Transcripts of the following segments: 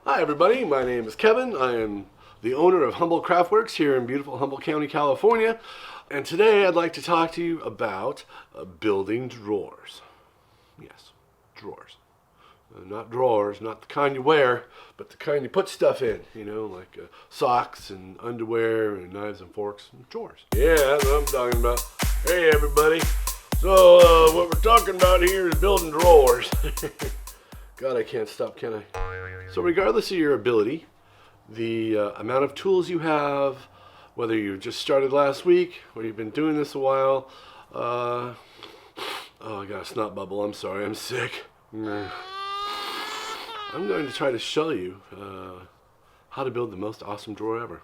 Hi everybody, my name is Kevin. I am the owner of Humboldtcraftworks here in beautiful Humboldt County, California. And today I'd like to talk to you about building drawers. Yes, drawers. Not drawers, not the kind you wear, but the kind you put stuff in, you know, like socks and underwear and knives and forks and drawers. Yeah, that's what I'm talking about. Hey everybody. So what we're talking about here is building drawers. God, I can't stop, can I? So regardless of your ability, the amount of tools you have, whether you just started last week or you've been doing this a while, oh, I got a snot bubble, I'm sorry, I'm sick. I'm going to try to show you how to build the most awesome drawer ever.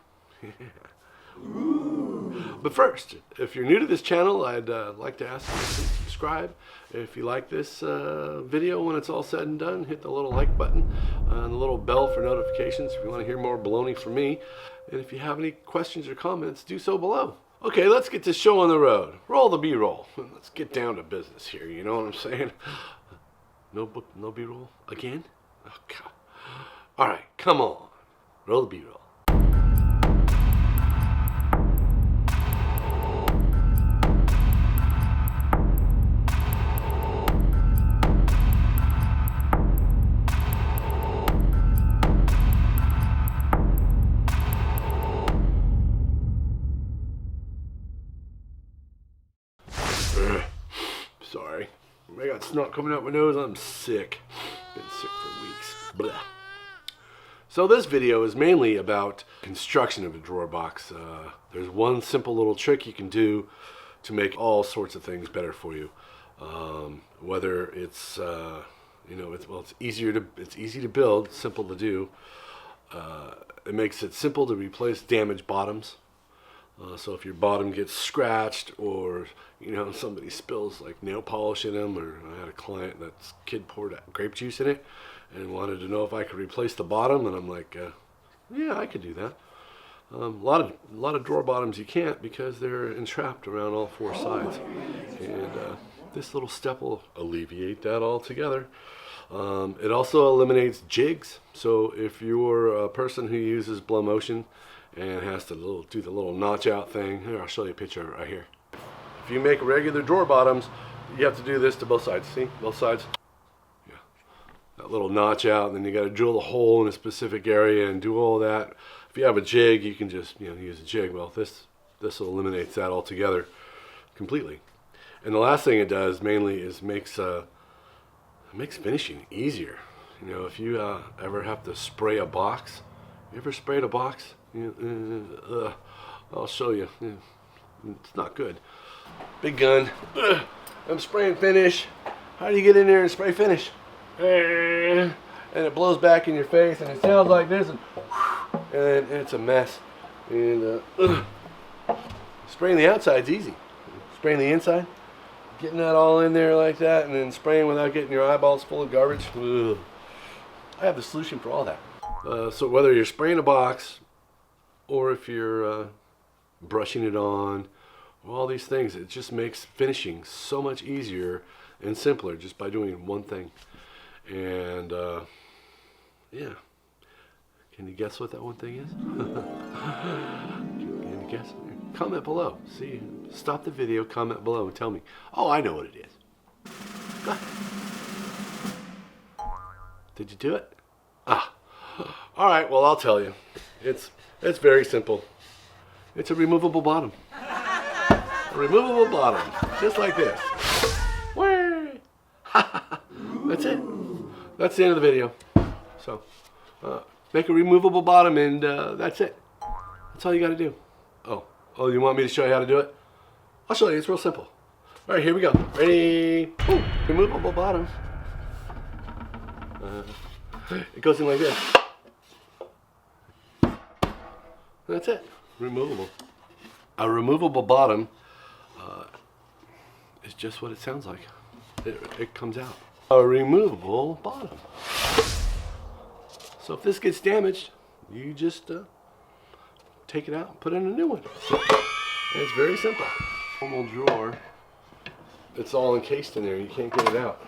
But first, if you're new to this channel, I'd like to ask you to subscribe. If you like this video when it's all said and done, hit the little like button and the little bell for notifications if you want to hear more baloney from me. And if you have any questions or comments, do so below. Okay, let's get this show on the road. Roll the B-roll. Let's get down to business here, you know what I'm saying? No B-roll? Again? Oh, God. All right, come on. Roll the B-roll. Sorry. I got snot coming out my nose. I'm sick. Been sick for weeks. Blah. So this video is mainly about construction of a drawer box. There's one simple little trick you can do to make all sorts of things better for you. Whether it's it's easy to build, simple to do. It makes it simple to replace damaged bottoms. So if your bottom gets scratched, or somebody spills like nail polish in them, or I had a client that's kid poured grape juice in it and wanted to know if I could replace the bottom, and I'm like, yeah, I could do that. A lot of drawer bottoms you can't because they're entrapped around all four sides, and this little step will alleviate that altogether. It also eliminates jigs. So if you're a person who uses blow motion and has to do the little notch out thing, here, I'll show you a picture right here. If you make regular drawer bottoms, you have to do this to both sides. See, both sides. Yeah, that little notch out, and then you got to drill a hole in a specific area and do all that. If you have a jig, you can just use a jig. Well, this eliminates that altogether, completely. And the last thing it does mainly is makes finishing easier. If you ever have to spray a box, you ever sprayed a box? I'll show you. It's not good. Big gun. I'm spraying finish. How do you get in there and spray finish? And it blows back in your face, and it sounds like this, and it's a mess. And spraying the outside's easy. Spraying the inside, getting that all in there like that, and then spraying without getting your eyeballs full of garbage. Ugh. I have the solution for all that. So whether you're spraying a box, or if you're brushing it on, all these things, it just makes finishing so much easier and simpler just by doing one thing. And yeah, can you guess what that one thing is? Can you guess? Comment below. See, stop the video, comment below, and tell me. Oh, I know what it is. Go ahead. Did you do it? Ah. All right. Well, I'll tell you. It's very simple. It's a removable bottom. A removable bottom, just like this. That's it. That's the end of the video. So, make a removable bottom, and that's it. That's all you got to do. Oh, you want me to show you how to do it? I'll show you. It's real simple. All right, here we go. Ready? Ooh, removable bottom. It goes in like this. That's it. Removable. A removable bottom is just what it sounds like. It comes out. A removable bottom. So if this gets damaged, you just take it out and put in a new one. And it's very simple. Normal drawer, it's all encased in there. You can't get it out.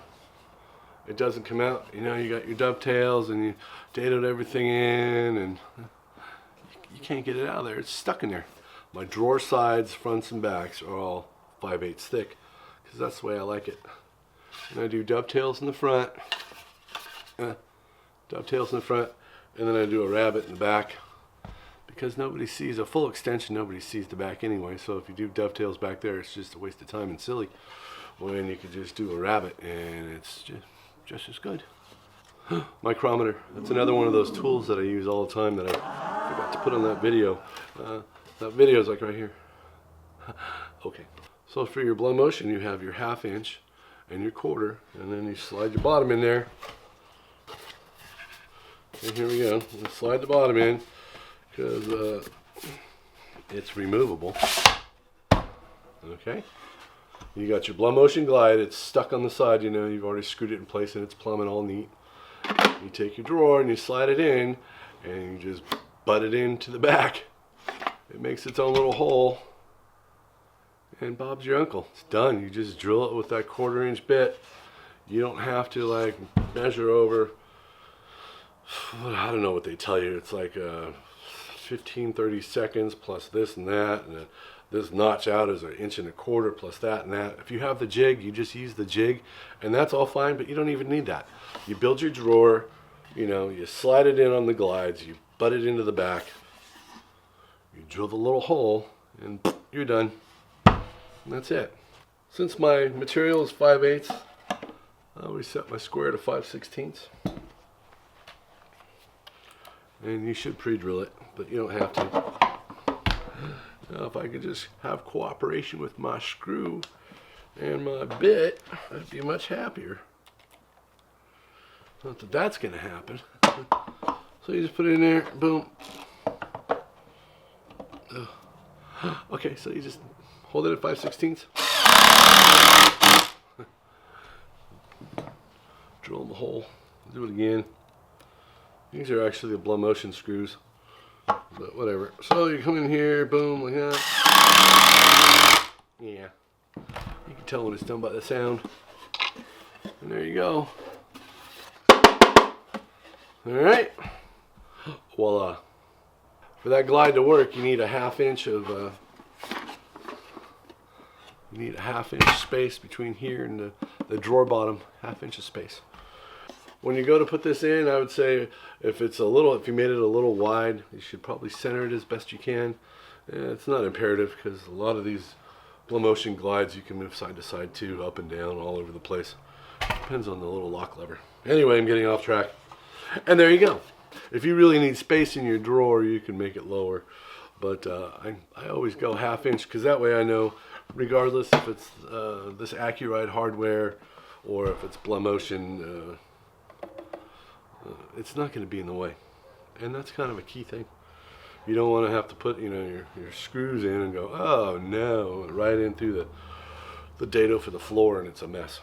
it doesn't come out. You know, you got your dovetails and you dated everything in, and you can't get it out of there. It's stuck in there. My drawer sides, fronts and backs are all 5/8 thick, because that's the way I like it. And I do dovetails in the front, dovetails in the front, and then I do a rabbet in the back, because nobody sees a full extension. Nobody sees the back anyway. So if you do dovetails back there, it's just a waste of time and silly. When you could just do a rabbet, and it's just as good. Micrometer. That's another one of those tools that I use all the time that I forgot to put on that video. That video is like right here. Okay. So for your blow motion, you have your 1/2 inch and your 1/4, and then you slide your bottom in there. And here we go. Let's slide the bottom in, because it's removable. Okay. You got your blow motion glide. It's stuck on the side. You know, you've already screwed it in place, and it's plumb and all neat. You take your drawer and you slide it in, and you just butt it into the back. It makes its own little hole, and Bob's your uncle. It's done. You just drill it with that 1/4 inch bit. You don't have to like measure over, I don't know what they tell you. It's like 15-30 seconds plus this and that, and this notch out is 1 1/4 inches plus that and that. If you have the jig, you just use the jig, and that's all fine, but you don't even need that. You build your drawer, you know, you slide it in on the glides, you butt it into the back, you drill the little hole, and you're done. And that's it. Since my material is 5/8, I always set my square to 5/16. And you should pre-drill it, but you don't have to. Now, if I could just have cooperation with my screw and my bit, I'd be much happier. Not that that's going to happen. So you just put it in there, boom. Okay, so you just hold it at 5/16. Drill the hole. Do it again. These are actually the blow motion screws, but whatever. So you come in here, boom, like that. Yeah, you can tell when it's done by the sound. And there you go. All right, voila. For that glide to work, you need a 1/2 inch of you need a 1/2 inch space between here and the drawer bottom. 1/2 inch of space. When you go to put this in, I would say if you made it a little wide, you should probably center it as best you can. It's not imperative, because a lot of these blow motion glides you can move side to side too, up and down, all over the place. Depends on the little lock lever. Anyway, I'm getting off track. And there you go. If you really need space in your drawer, you can make it lower. But I always go 1/2 inch, because that way I know, regardless if it's this Accurite hardware or if it's blow motion, it's not going to be in the way. And that's kind of a key thing. You don't want to have to put, you know, your screws in and go, oh no, right in through the dado for the floor, and it's a mess.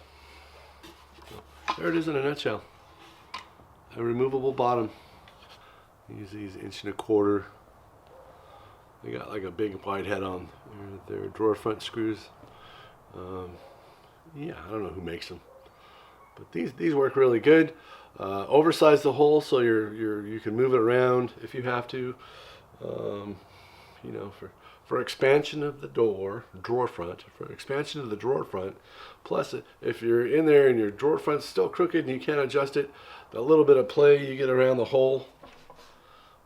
So, there it is in a nutshell. A removable bottom. Use these 1 1/4 inch. They got like a big wide head on. They're drawer front screws. Yeah, I don't know who makes them, but these work really good. Oversize the hole so you can move it around if you have to. You know, for expansion of the drawer front, for expansion of the drawer front. Plus, if you're in there and your drawer front's still crooked and you can't adjust it, the little bit of play you get around the hole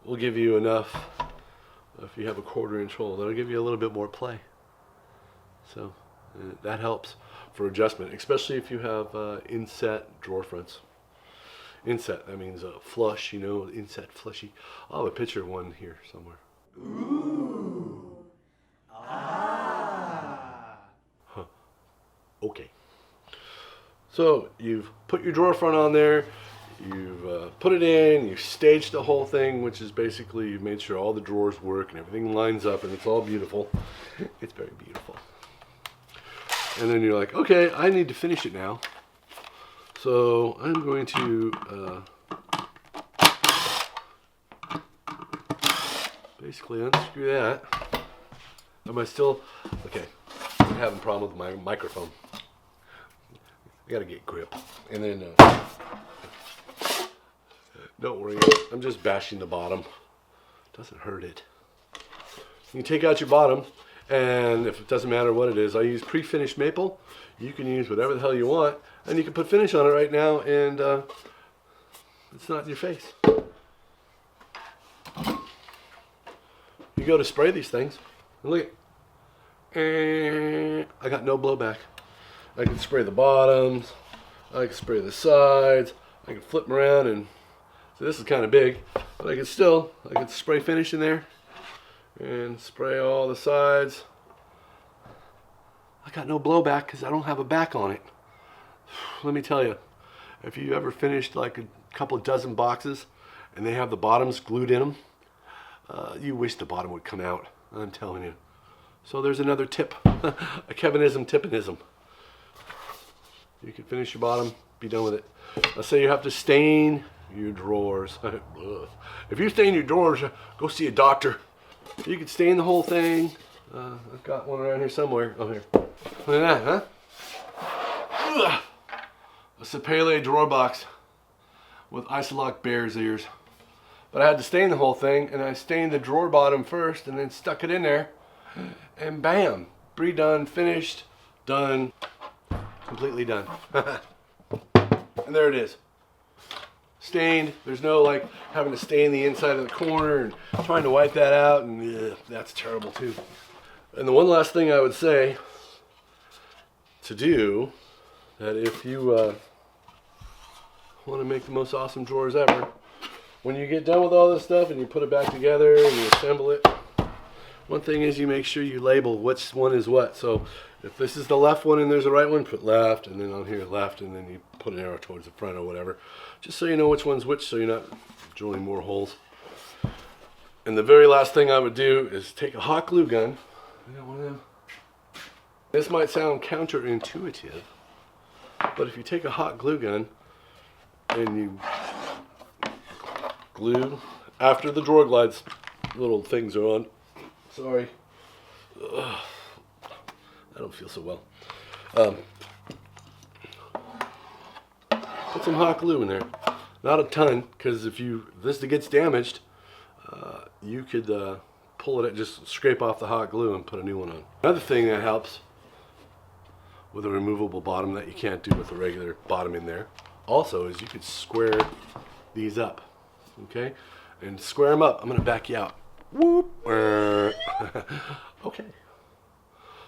will give you enough. If you have a 1/4 inch hole, that'll give you a little bit more play. So that helps for adjustment, especially if you have inset drawer fronts. Inset, that means flush, you know, inset flushy. I'll have a picture of one here somewhere. Ooh. Ah. Huh. Okay. So you've put your drawer front on there, you've put it in, you've staged the whole thing, which is basically you've made sure all the drawers work and everything lines up and it's all beautiful. It's very beautiful. And then you're like, okay, I need to finish it now. So I'm going to basically unscrew that. Am I still, okay, I'm having a problem with my microphone. I gotta get grip. And then Don't worry, I'm just bashing the bottom. Doesn't hurt it. You can take out your bottom, and if it doesn't matter what it is, I use pre-finished maple. You can use whatever the hell you want, and you can put finish on it right now, and it's not in your face. You go to spray these things, and look at, I got no blowback. I can spray the bottoms, I can spray the sides, I can flip them around, and so this is kind of big, but I can spray finish in there and spray all the sides. I got no blowback because I don't have a back on it. Let me tell you, if you ever finished like a couple of dozen boxes and they have the bottoms glued in them, you wish the bottom would come out. I'm telling you. So there's another tip, a Kevinism tipinism. You can finish your bottom, be done with it. Let's say you have to stain your drawers. If you stain your drawers, go see a doctor. You can stain the whole thing. I've got one around here somewhere. Oh, here. Look at that, huh? A Sapele drawer box with Isolock bear's ears. But I had to stain the whole thing, and I stained the drawer bottom first and then stuck it in there, and bam, pre-done, finished, done, completely done. And there it is. Stained. There's no like having to stain the inside of the corner and trying to wipe that out, and that's terrible too. And the one last thing I would say to do, that if you want to make the most awesome drawers ever, when you get done with all this stuff and you put it back together and you assemble it, one thing is you make sure you label which one is what. So if this is the left one and there's a right one, put left, and then on here left, and then you put an arrow towards the front or whatever, just so you know which one's which, so you're not drilling more holes. And the very last thing I would do is take a hot glue gun. I got one of them. This might sound counterintuitive, but if you take a hot glue gun and you glue after the drawer glides little things are on. Sorry. Ugh. I don't feel so well. Put some hot glue in there. Not a ton, because if this gets damaged, you could pull it, just scrape off the hot glue and put a new one on. Another thing that helps with a removable bottom that you can't do with a regular bottom in there, also, is you could square these up. Okay, and square them up. I'm gonna back you out. Whoop. Okay.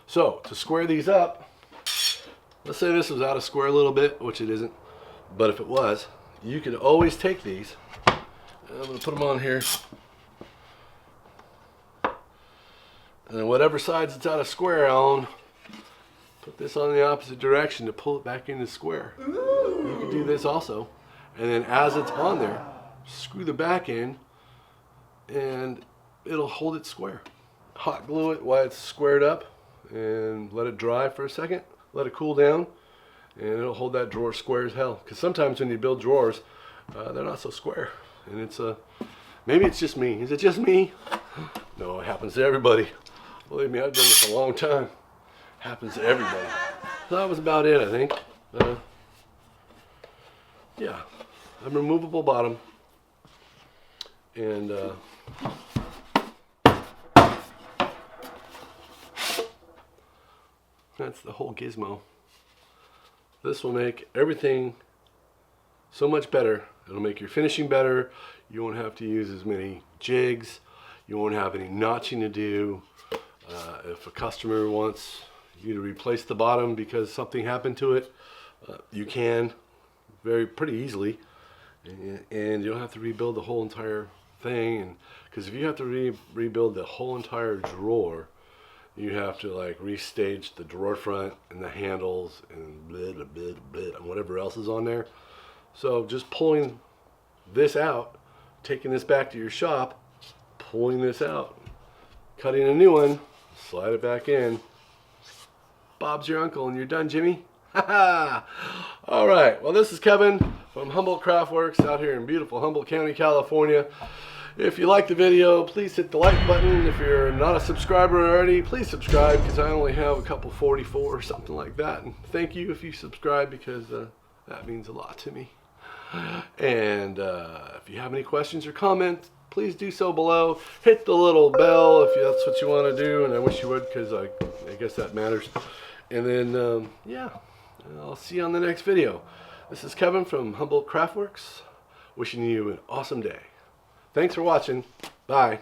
So to square these up, let's say this was out of square a little bit, which it isn't, but if it was, you could always take these. I'm gonna put them on here, and then whatever sides it's out of square on, put this on the opposite direction to pull it back into square. Ooh. You can do this also, and then as it's on there, screw the back in and it'll hold it square. Hot glue it while it's squared up and let it dry for a second. Let it cool down and it'll hold that drawer square as hell. Because sometimes when you build drawers, they're not so square. And it's maybe it's just me. Is it just me? No, it happens to everybody. Believe me, I've done this a long time. It happens to everybody. So that was about it, I think. Yeah, a removable bottom. And that's the whole gizmo. This will make everything so much better. It'll make your finishing better. You won't have to use as many jigs. You won't have any notching to do. If a customer wants you to replace the bottom because something happened to it, you can pretty easily. And you don't have to rebuild the whole entire thing, and because if you have to rebuild the whole entire drawer, you have to like restage the drawer front and the handles and and whatever else is on there. So just pulling this out, taking this back to your shop, pulling this out, cutting a new one, slide it back in, Bob's your uncle, and you're done, Jimmy. All right, well, this is Kevin from Humboldtcraftworks out here in beautiful Humboldt County, California. If you like the video, please hit the like button. If you're not a subscriber already, please subscribe, because I only have a couple 44 or something like that. And thank you if you subscribe, because that means a lot to me. And if you have any questions or comments, please do so below. Hit the little bell if that's what you want to do, and I wish you would, because I guess that matters. And then, yeah, I'll see you on the next video. This is Kevin from Humboldtcraftworks, wishing you an awesome day. Thanks for watching. Bye.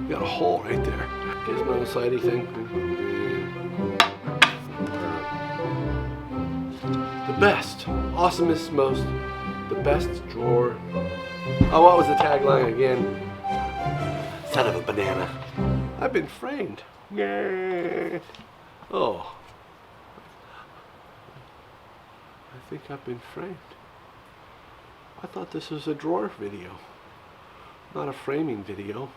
Got a hole right there. Gizmo sidey thing. The best, awesomest, most, the best drawer. Oh, what was the tagline again? Son of a banana. I've been framed. Yeah. Oh. I think I've been framed. I thought this was a drawer video, not a framing video.